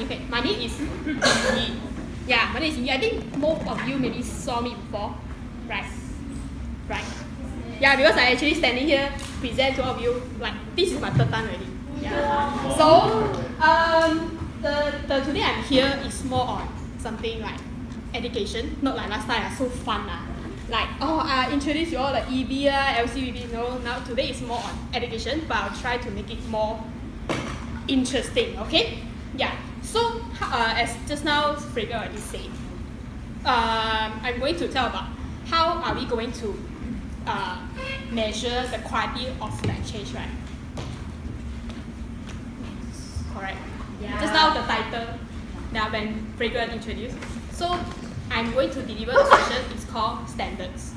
okay, my name is Ying Yue. Yeah, my name is Ying Yue. I think most of you maybe saw me before, right? Right. Yeah, because I actually standing here present to all of you, like this is my third time already. Yeah. So the today I'm here is more on something like education, not like last time so fun like I introduce you all the EB LCVP. No, now today is more on education, but I'll try to make it more interesting. Okay? Yeah. So as just now Frigga already said, I'm going to tell about how are we going to measure the quality of the exchange, right? Correct. Yeah. Just now the title that when Frigga introduced. So I'm going to deliver the session. It's called standards.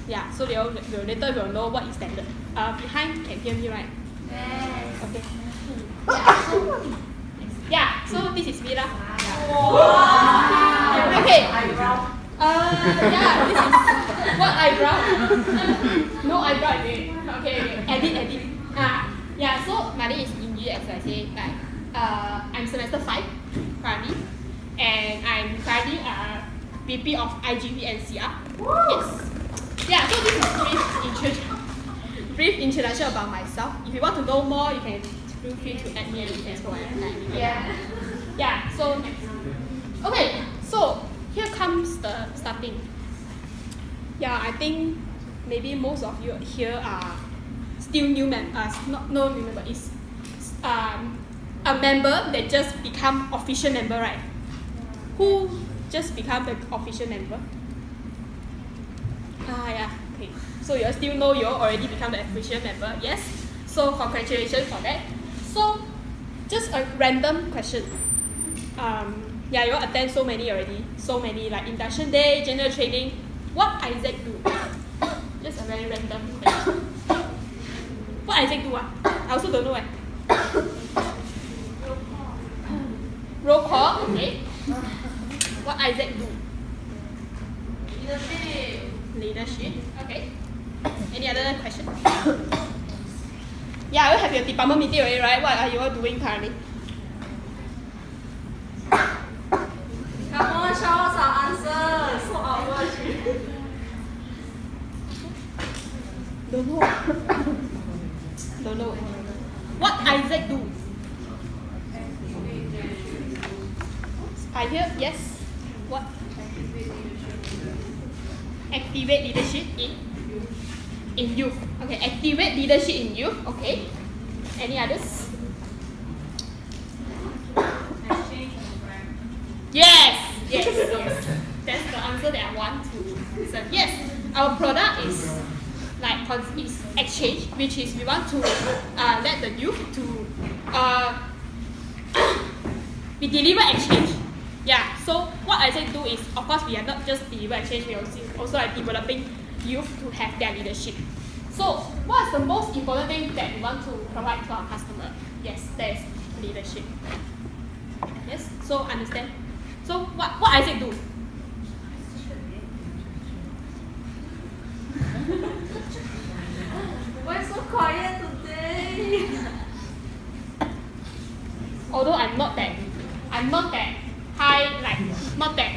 Yeah. So later we'll know what is standard. Behind can hear me, right? Yes. Okay. Yeah. So this is me lah. Wow. Okay. Yeah. This is what eyebrow. No eyebrow again. Okay. Edit. Yeah. So my name is Ying Yue, as I say. Like I'm semester 5 currently, and I'm currently VP of IGP NCR. Yes. Yeah, so this is brief introduction about myself. If you want to know more, you can feel free to add me and so on. Yeah, so okay, so here comes the starting. Yeah, I think maybe most of you here are still new members, not no new member, is a member that just become official member, right? Who just become the official member? Yeah, okay. So you still know you already become the official member, yes? So congratulations for that. So just a random question. Yeah, you all attend so many already, so many like induction day, general training. What Isaac do? Just a very random question. What Isaac do? I also don't know. Roll call, okay. What Isaac do? Leadership. Okay. Any other question? Yeah, you have your department meeting already, right? What are you all doing currently? Come on, show us our answers. So awkward. Don't know. What Isaac do? I hear yes. What? Activate leadership in youth. Okay, activate leadership in youth. Okay. Any others? Exchange program. Yes. That's the answer that I want to listen. Yes, our product is like is exchange, which is we want to let the youth to we deliver exchange. Yeah, so what I say do is, of course, we are not just deliver exchange, we also are developing youth to have their leadership. So, what is the most important thing that we want to provide to our customer? Yes, that is leadership. Yes, so understand? So, what I say do? Why so quiet today? Although I'm not that high, like not that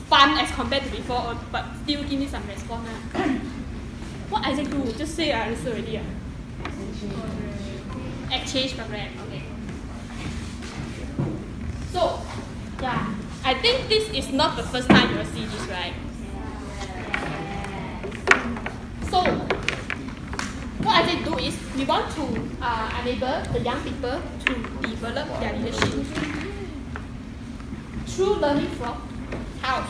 fun as compared to before, but still give me some response. What Isaac do? Just say I answer already. Exchange program. Okay. So, yeah, I think this is not the first time you will see this, right? So, what I do is we want to enable the young people to develop their leadership through learning from how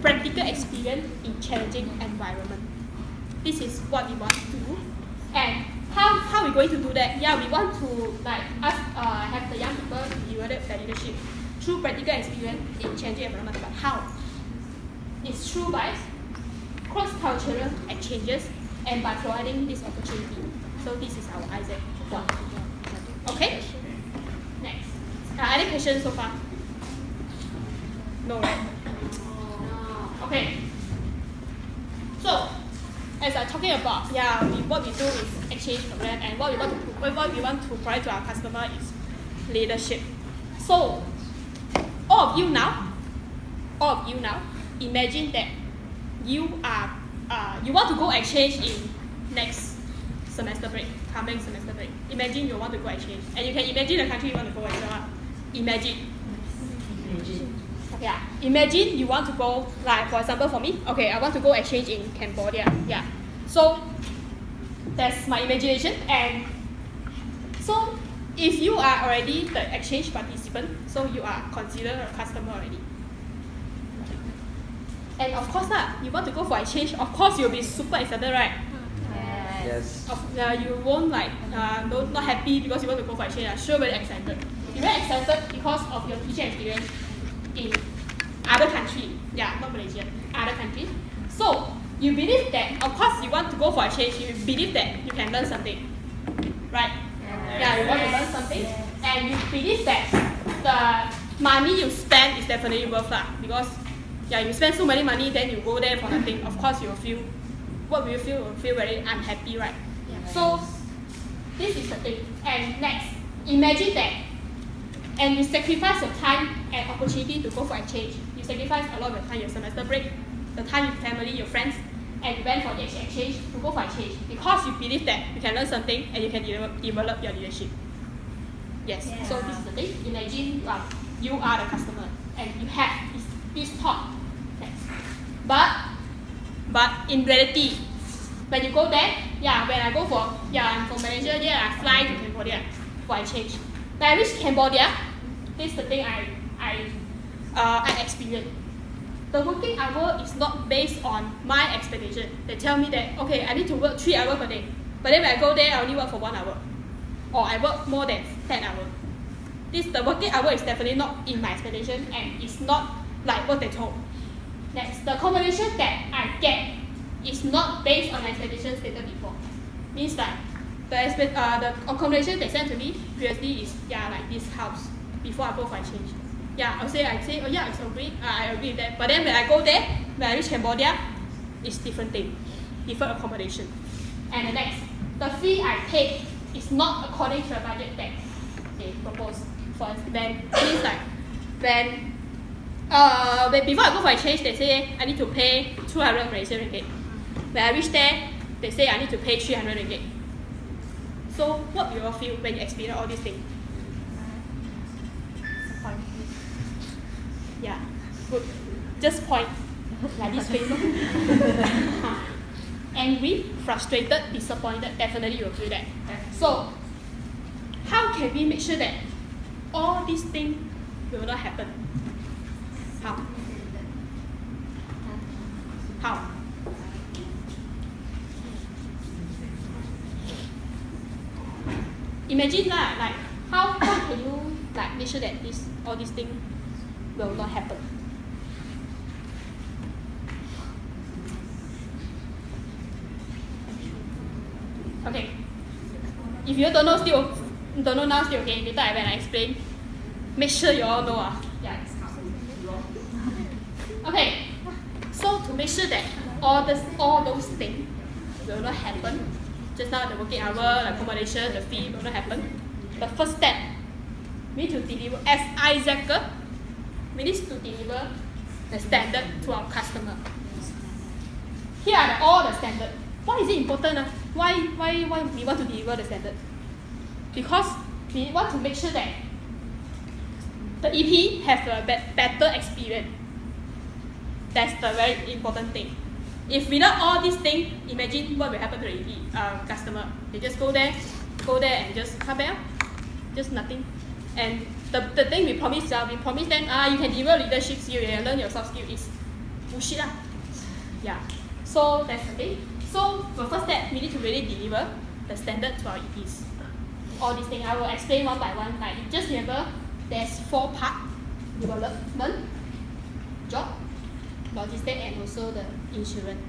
practical experience in challenging environment. This is what we want to do, and how we going to do that? Yeah, we want to like have the young people develop their leadership through practical experience in challenging environment. But how? It's through by cross-cultural exchanges and by providing this opportunity. So this is our Isaac one. Okay? Next. Any questions so far? No, right? Okay. So, as I'm talking about, what we do is exchange program, and what we want to provide to our customer is leadership. So all of you now, imagine that you want to go exchange in next semester break, coming semester break. Imagine you want to go exchange, and you can imagine the country you want to go as well. Imagine. Yeah. Imagine you want to go, like for example for me, okay, I want to go exchange in Cambodia. Yeah. So that's my imagination, and so if you are already the exchange participant, so you are considered a customer already. And of course you want to go for exchange, of course you'll be super excited, right? Yes. You won't like not happy because you want to go for exchange. Sure, very excited. You're very excited because of your teaching experience in other country. Yeah, not Malaysia, other country. So you believe that, of course, you want to go for exchange. You believe that you can learn something, right? Yeah, you want to learn something, and you believe that the money you spend is definitely worth it, because you spend so many money, then you go there for nothing. Of course, you will feel. What will you feel? You will feel very unhappy, right? So this is the thing. And next, imagine that, and you sacrifice your time and opportunity to go for exchange. You sacrifice a lot of your time, your semester break, the time with family, your friends, and you went for the exchange to go for exchange because you believe that you can learn something and you can develop your leadership. Yes. So this is the thing. Imagine you are the customer and you have this thought. But in reality, when you go there, when I go for, I'm from Malaysia, I fly to Cambodia for exchange. When I reach Cambodia, this is the thing I experienced. The working hour is not based on my expectation. They tell me that, okay, I need to work 3 hours per day. But then when I go there, I only work for 1 hour. Or I work more than 10 hours. The working hour is definitely not in my expectation, and it's not like what they told. Next, the accommodation that I get is not based on my expectations stated before. Means like the accommodation they sent to me previously is like this house before I go for exchange. I say it's agreed. I agree with that. But then when I go there, when I reach Cambodia, it's different thing, different accommodation. And the next, the fee I pay is not according to the budget that they propose. For then means like when before I go for exchange, they say I need to pay 200 Malaysian ringgit. When I reach there, they say I need to pay 300 ringgit. So what will you all feel when you experience all these things? Yeah, good. Just point like this face. Angry, frustrated, disappointed, definitely you will feel that. So how can we make sure that all these things will not happen? How? Imagine like how can you like make sure that all these things will not happen? Okay. If you don't know now, still okay. Later when I explain, make sure you all know. Okay. So to make sure that all those things will not happen, just now the working hour, the accommodation, the fee will not happen. The first step, we need to deliver as Isaac. We need to deliver the standard to our customer. Here are all the standards. Why is it important? Why we want to deliver the standard? Because we want to make sure that the EP have a better experience. That's the very important thing. If without all these things, imagine what will happen to the EP customer. They just go there and just come back, just nothing. And the thing we promise them, you can develop leadership skill, you can learn your soft skill is bullshit . So that's the thing. So the first step, we need to really deliver the standard to our EPs. All these things I will explain one by one. Like just remember, there's 4 parts: development, job, logistics, and also the insurance.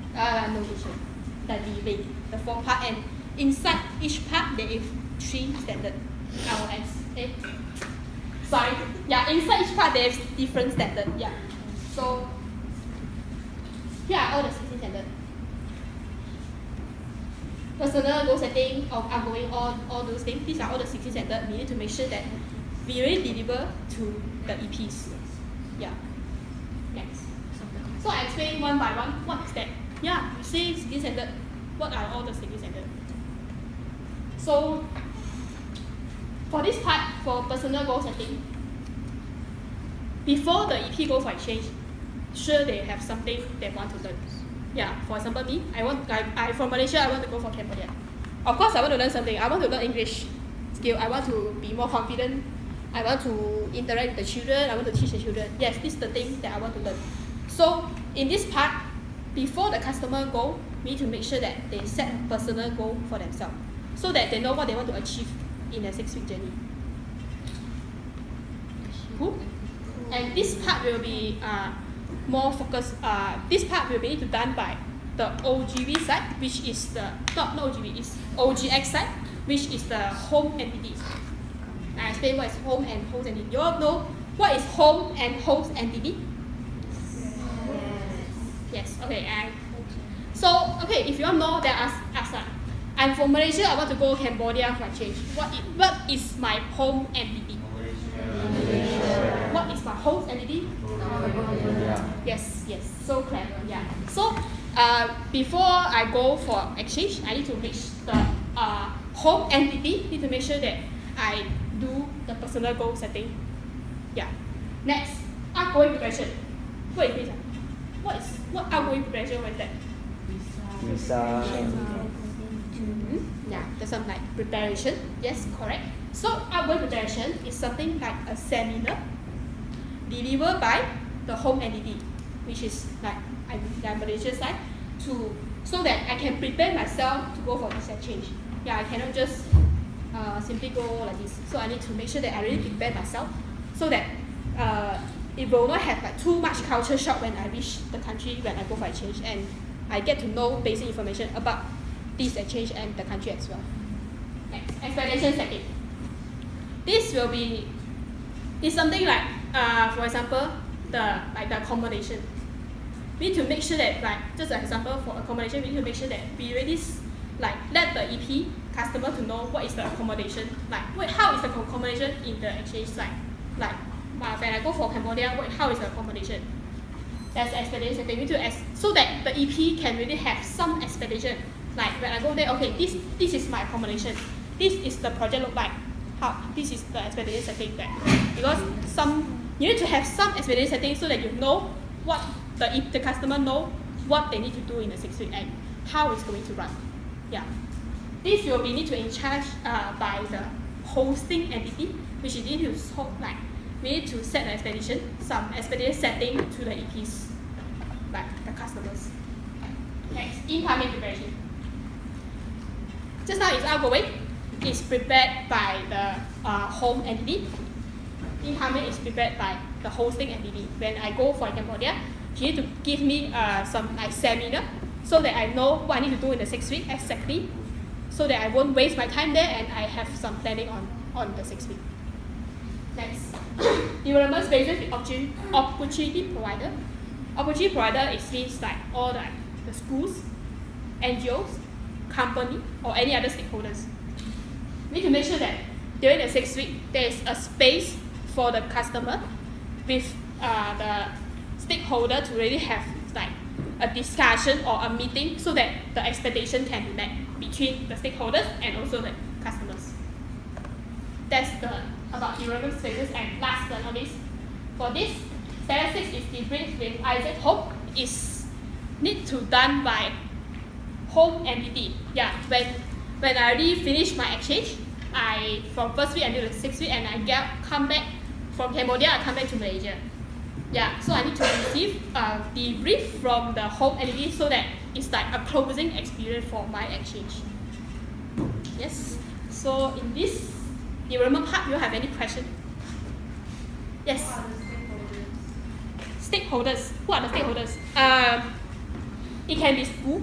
The living. The 4 parts, and inside each part there is 3 standards. Inside each part there is different standards. So here are all the 16 standards. Personal goal setting, outgoing, all those things. These are all the 16 standards. We need to make sure that we already deliver to the EPs. Yeah. Next. So I explain one by one. What is that? Yeah, you say city-centered. What are all the city-centered? So for this part, for personal goal setting, before the EP go for exchange, sure they have something they want to learn. Yeah, for example me, I from Malaysia, I want to go for Cambodia. Of course I want to learn something. I want to learn English skill. I want to be more confident. I want to interact with the children. I want to teach the children. Yes, this is the thing that I want to learn. So in this part, before the customer go, we need to make sure that they set a personal goal for themselves, so that they know what they want to achieve in a 6-week journey. Cool? And this part will be more focused. This part will be done by the OGV side, which is the not OGV, is OGX side, which is the home entity. I explain what is home and host entity. You all know what is home and host entity? Yes. Okay. Okay, if you all know, then ask that. I'm from Malaysia. I want to go Cambodia for exchange. What is my home entity? What is my host entity? Yes. So clever. Yeah. So before I go for exchange, I need to make the home entity. Need to make sure that I do the personal goal setting. Yeah. Next, outgoing preparation. What is this? What outgoing preparation? What is that? Visa. Yeah, there's some like preparation. Yes, correct. So outgoing preparation is something like a seminar delivered by the home entity, which is like Malaysia side, so that I can prepare myself to go for this exchange. Yeah, I cannot just simply go like this. So I need to make sure that I really prepare myself, so that it will not have like too much culture shock when I reach the country when I go for exchange, and I get to know basic information about this exchange and the country as well. Next, expectation setting. This will be something like for example the accommodation. We need to make sure that, like, just an example for accommodation, we need to make sure that we really let the EP customer to know what is the accommodation, how is the accommodation in the exchange site. When I go for Cambodia, how is the accommodation? That's the expectation. They need to so that the EP can really have some expectation. Like when I go there, okay, this is my accommodation. This is the project look like. This is the expectation setting that, because you need to have some expectation setting so that you know what the customer know what they need to do in the 6 week and how it's going to run. Yeah. This will be need to in charge by the hosting entity, which is need to we need to set the expectation, some expectation setting to the EPs, like the customers. Next, incoming preparation. Just now it's outgoing. It's prepared by the home entity. Incoming is prepared by the hosting entity. When I go for Cambodia, she need to give me some seminar so that I know what I need to do in the 6 week exactly, so that I won't waste my time there and I have some planning on the 6 week. Next, development spaces with opportunity provider. Opportunity provider means like all the schools, NGOs, company, or any other stakeholders. We need to make sure that during the 6 week there is a space for the customer with the stakeholder to really have a discussion or a meeting, so that the expectation can be met between the stakeholders and also the customers. That's about development spaces. And last but not least, for this, statistics is debriefed with Isaac Hope. Is need to done by home entity. Yeah, when I already finished my exchange, from first week until the 6th week, and I come back from Cambodia, I come back to Malaysia. Yeah, so I need to receive a debrief from the home entity, so that it's like a closing experience for my exchange. Yes. So in this development part, you have any question? Yes. Stakeholders. Who are the stakeholders? It can be school.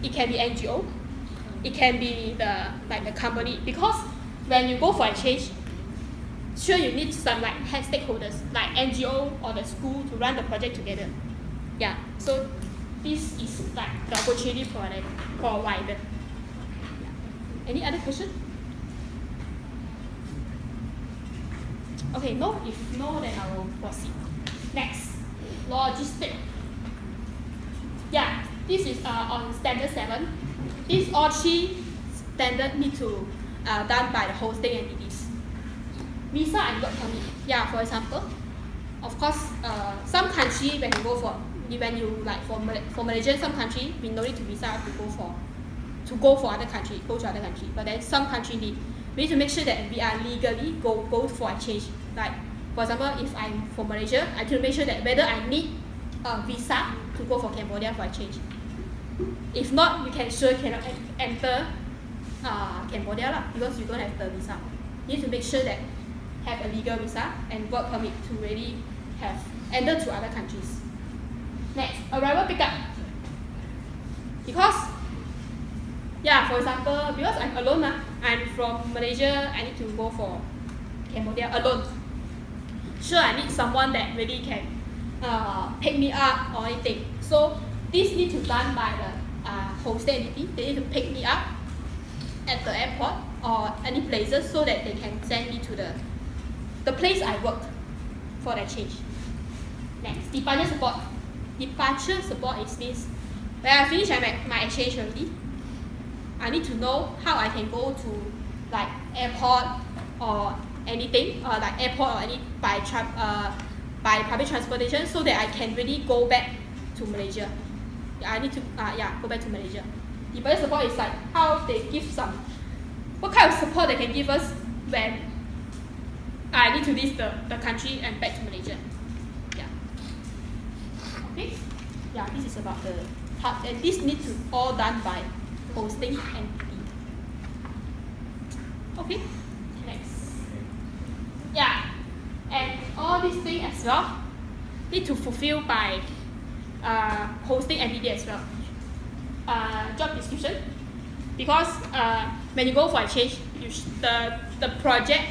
It can be NGO. It can be the company, because when you go for exchange, sure you need some head stakeholders like NGO or the school to run the project together. Yeah. So this is the opportunity provided. Any other question? Okay, no. If no, then I will proceed. Next, logistic. Yeah, this is on standard 7. These all 3 standard need to done by the hosting entities. Visa and work permit. Yeah, for example, of course, some country when you go for for Malaysia, some country we no need to visa to go to other country. But then some country we need to make sure that we are legally go for exchange. Like for example, if I'm from Malaysia, I need to make sure that whether I need a visa to go for Cambodia for exchange. If not, you cannot enter Cambodia lah, because you don't have the visa. You need to make sure that have a legal visa and work permit to really have enter to other countries. Next, arrival pickup. Because for example, because I'm alone I'm from Malaysia, I need to go for Cambodia alone. Sure, I need someone that really can pick me up or anything. So this need to done by the hosting entity. They need to pick me up at the airport or any places so that they can send me to the place I worked for the change. Next, departure support. Departure support means when I finish my exchange already, I need to know how I can go to like airport or anything, or like airport or any by public transportation, so that I can really go back to Malaysia. I need to go back to Malaysia. Departure support is like how they give what kind of support they can give us when I need to leave the country and back to Malaysia. Okay. This is about the part, and this needs to all done by hosting entity. Okay. Next. And all these things as well need to fulfill by hosting entity as well. Job description, because when you go for exchange, the project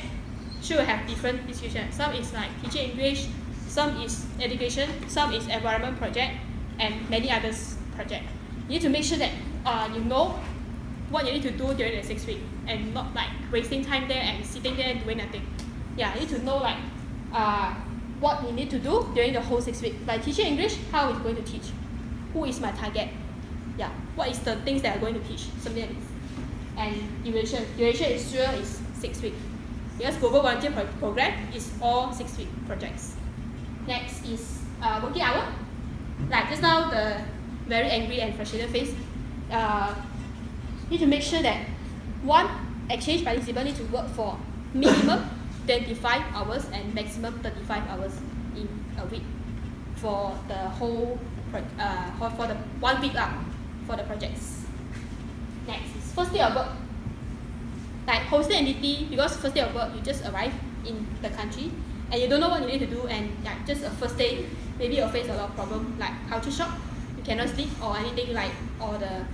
should have different description. Some is like teaching English, some is education, some is environment project, and many others project. You need to make sure that you know what you need to do during the 6 weeks, and not like wasting time there and sitting there and doing nothing. You need to know like what you need to do during the whole 6 weeks. Like teaching English, how is going to teach? Who is my target? What is the things that I'm going to teach? Something like this. And duration is 6 weeks. Because Global Volunteer Program is all 6 week projects. Next is working hour. Like just now, the very angry and frustrated face. Need to make sure that one exchange participant need to work for minimum 25 hours and maximum 35 hours in a week for the whole for the 1 week for the projects. Next is first day of work. Like hosting entity, because first day of work you just arrive in the country and you don't know what you need to do, and just a first day, maybe you'll face a lot of problem like culture shock, you cannot sleep or anything, like all the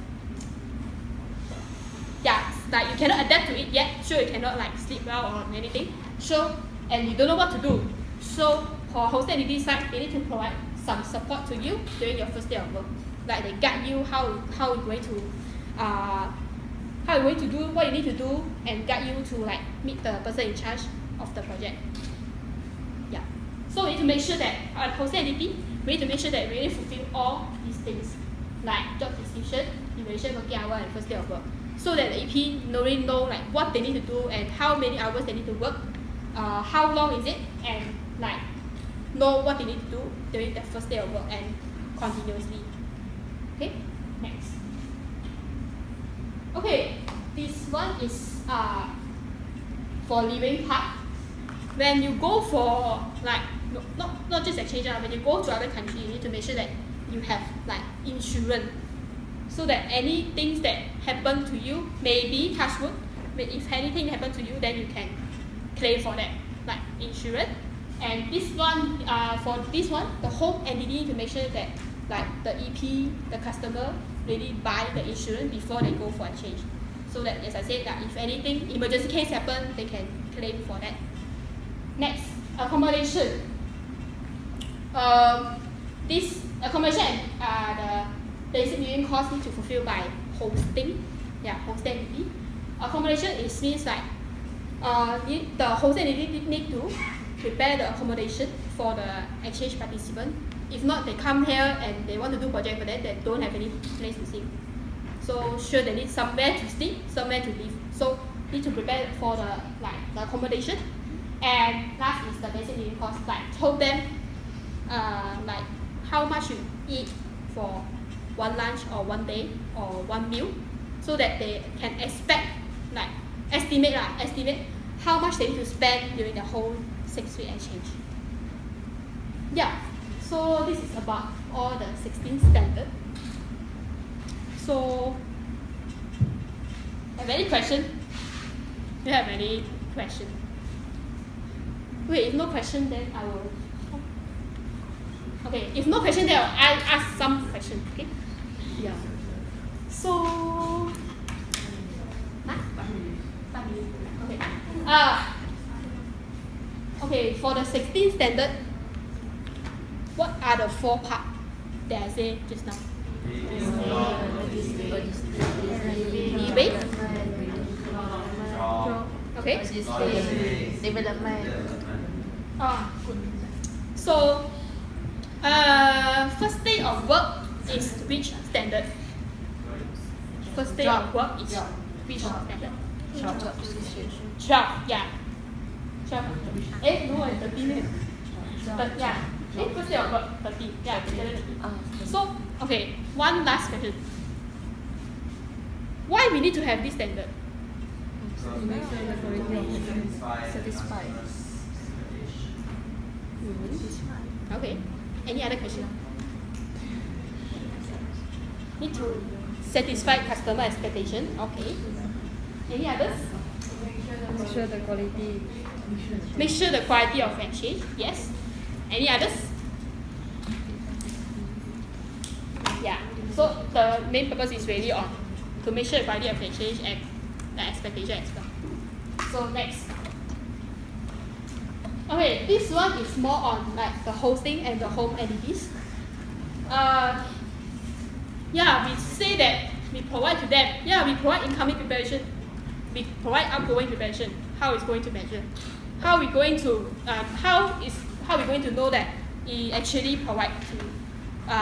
like you cannot adapt to it yet. Sure, you cannot like sleep well or anything. So and you don't know what to do. So for hosting entity side, they need to provide some support to you during your first day of work. Like they guide you how you're going to do what you need to do, and guide you to like meet the person in charge of the project. So we need to make sure that hosting entity, we need to make sure that we really fulfill all these things, like job description, duration, working hour, and first day of work, so that the EP really know like what they need to do and how many hours they need to work, how long is it, and like know what they need to do during the first day of work and continuously. Okay, next. Okay, this one is for living part. When you go for like not just exchange, when you go to other country, you need to make sure that you have like insurance, so that any things that happen to you, maybe touch wood, if anything happen to you, then you can claim for that, like insurance. And this one, for this one, the whole entity need to make sure that like the EP, the customer, really buy the insurance before they go for exchange, so that, as I said, that if anything emergency case happen, they can claim for that. Next, accommodation. This accommodation and the basic living cost need to fulfill by hosting. Hosting entity. Accommodation means like the hosting entity need to prepare the accommodation for the exchange participant. If not, they come here and they want to do project, but then they don't have any place to sleep. So sure, they need somewhere to sleep, somewhere to live. So need to prepare for the accommodation. And last is the basic living cost. Like told them like how much you eat for one lunch or one day or one meal, so that they can estimate how much they need to spend during the whole 6-week exchange. Yeah, so this is about all the 16 standard. So, have any question? Do you have any question? Wait, if no question, then I will. Okay, if no question, then I'll ask some question. Okay. Yeah. So. Okay. Okay, for the 16 standard, what are the 4 parts that I said just now? Debate. Okay. Development. Good. So, first day of work is which standard? First day of work is which standard? 12, yeah. 12. No, 13. But yeah. First day of work, 13. Yeah, 13. So, okay, one last question. Why we need to have this standard? Satisfied. Okay. Any other question? Need to satisfy customer expectation. Okay. Any others? Make sure the quality. Make sure the quality of exchange. Yes. Any others? Yeah. So the main purpose is really on to make sure the quality of exchange and the expectation as well. So next. Okay, this one is more on like the hosting and the home entities. Yeah, we say that we provide to them. Yeah, we provide incoming preparation. We provide outgoing preparation. How is going to measure? How we going to how we going to know that we actually provide to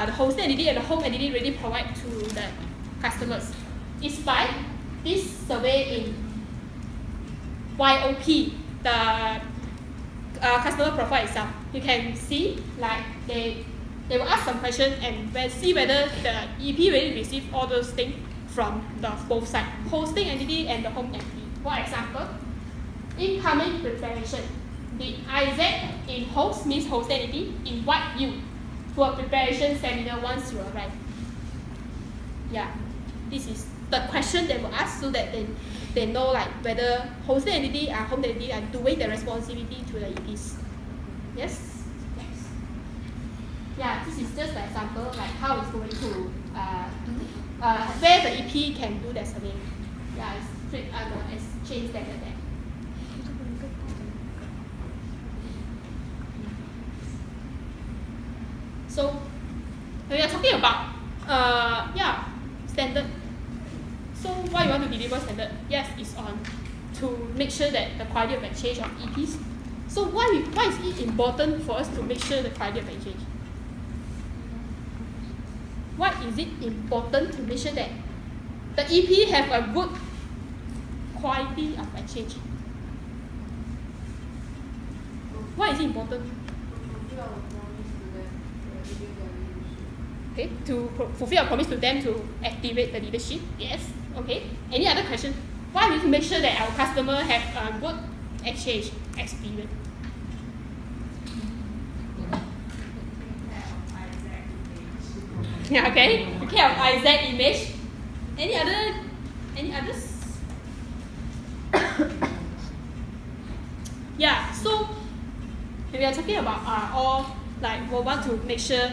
the hosting entity and the home entity really provide to the customers? It's by this survey in YOP, the customer profile itself. You can see like they will ask some question and see whether the EP really received all those things from the both sides, hosting entity and the home entity. For example, incoming preparation. The IZ in host means host entity invite you to a preparation seminar once you arrive. Yeah, this is the question they will ask so that they know like whether hosting entity and home entity are doing the responsibility to the EPs. Yes? Yes. Yeah, this is just an example like how it's going to where the EP can do the survey. Yeah, it's straight the exchange standard there. So when we are talking about standard. So why you want to deliver standard? Yes, it's on to make sure that the quality of exchange of EPs. So why is it important for us to make sure the quality of exchange? Why is it important to make sure that the EP have a good quality of exchange? Why is it important? Okay, to fulfill our promise to them to activate the leadership. Yes. Okay. Any other question? Why we need to make sure that our customer have a good exchange experience? Yeah. Okay. Take care of Isaac image. Any others? Yeah. So when we are talking about all like we want to make sure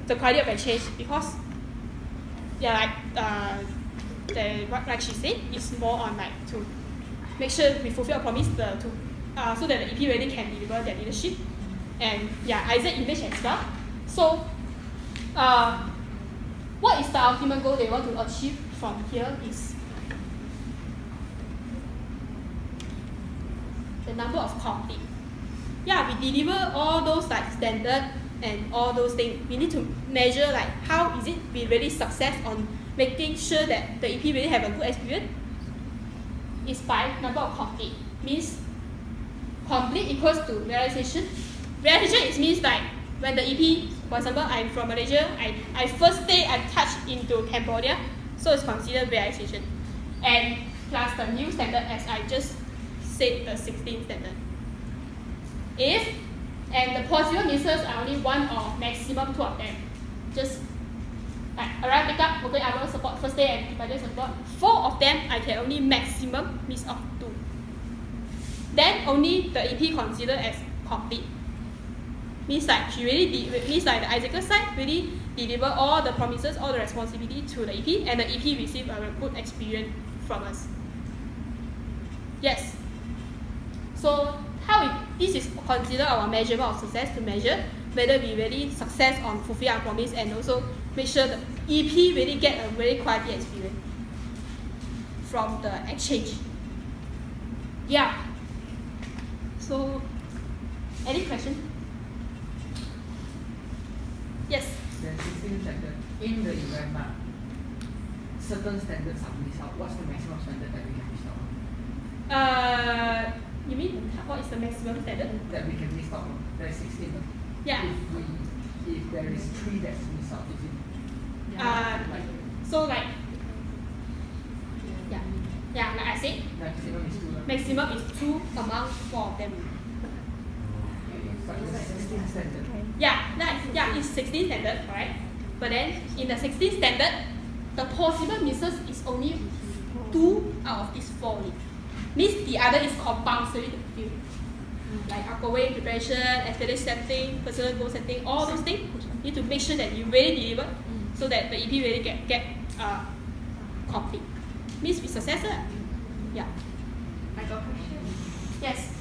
the quality of exchange because like she said, it's more on like to make sure we fulfill our promise so that the EP really can deliver their leadership and Isaac image as well. So what is the ultimate goal they want to achieve from here is the number of complete. yeah, we deliver all those like standard and all those things. We need to measure like how is it we really success on making sure that the EP really have a good experience. Is by number of complete. Means complete equals to realization. Realization is means like when the EP, for example, I'm from Malaysia, I first day I touch into Cambodia, so it's considered realization. And plus the new standard as I just said, the 16th standard. If and the possible misses are only one or maximum two of them. Just like arrive pick up, okay, I will support first day and emergency support. 4 of them I can only maximum miss of 2. Then only the EP considered as complete. Means like she really means like the Isaac side really deliver all the promises, all the responsibility to the EP, and the EP receive a good experience from us. Yes. So this is considered our measurement of success to measure whether we really success on fulfill our promise and also make sure the EP really get a very quality experience from the exchange. Yeah. So, any question? Yes. Then 16 standard in the event that certain standards are missed out. What's the maximum standard that we can miss out? You mean what is the maximum standard? That we can miss out. There is 16. Yeah. If there is 3 that's missed out, is it? So like like I said, Maximum is 2. maximum is 2 among 4 of them. But the 16 standard. Yeah, it's 16 standard, correct? But then in the 16 standard, the possible misses is only 2 out of these 4 only. Means the other is compulsory to fulfill. Like outgoing preparation, aesthetic setting, personal goal setting, all those things, you need to make sure that you really deliver so that the EP really get complete. Means we successful. Yeah. I got a question. Yes.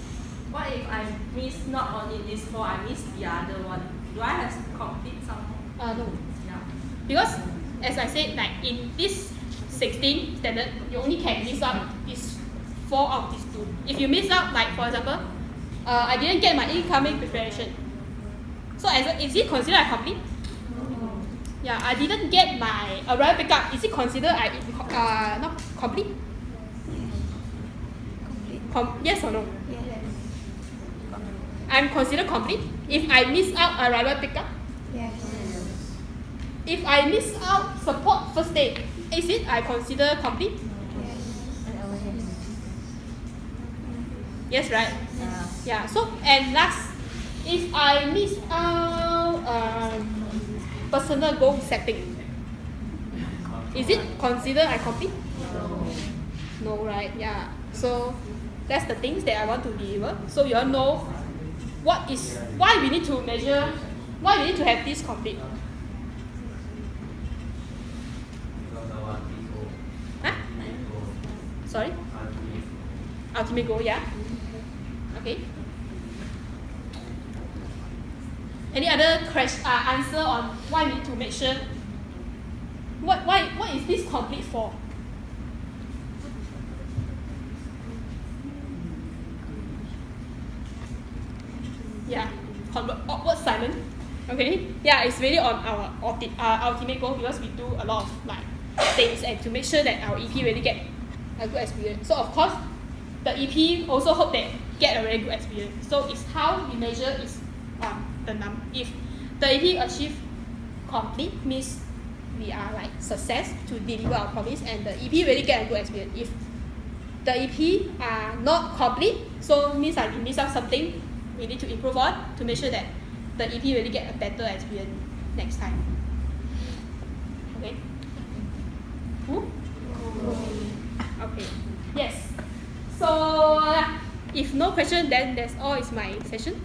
What if I miss not only this 4, I miss the other one? Do I have to complete somehow? No. Yeah. Because as I said, like in this 16 standard, you only can miss out these 4 out of these 2. If you miss out, like for example, I didn't get my incoming preparation. So is it considered a complete? Yeah, I didn't get my arrival pickup. Is it considered not complete? Yes or no? Yes. I'm considered complete if I miss out arrival pickup. Yes. If I miss out support first day, is it I consider complete? Yes, right? Yeah. So and last, if I miss out personal goal setting, is it considered I complete? No, right? Yeah. So that's the things that I want to deliver. So you all know why we need to measure, why we need to have this complete. Huh? Sorry? Ultimate goal, yeah. Okay. Any other answer on why we need to make sure? What is this complete for? Yeah, awkward silence. Okay. Yeah, it's really on our ultimate goal because we do a lot of like things and to make sure that our EP really get a good experience. So of course, the EP also hope that get a very good experience. So it's how we measure is the number. If the EP achieve complete means we are like success to deliver our promise and the EP really get a good experience. If the EP are not complete, so means like we miss out something we need to improve on to make sure that the EP really get a better experience next time. Okay? Who? Okay. Yes. So if no question, then that's all is my session.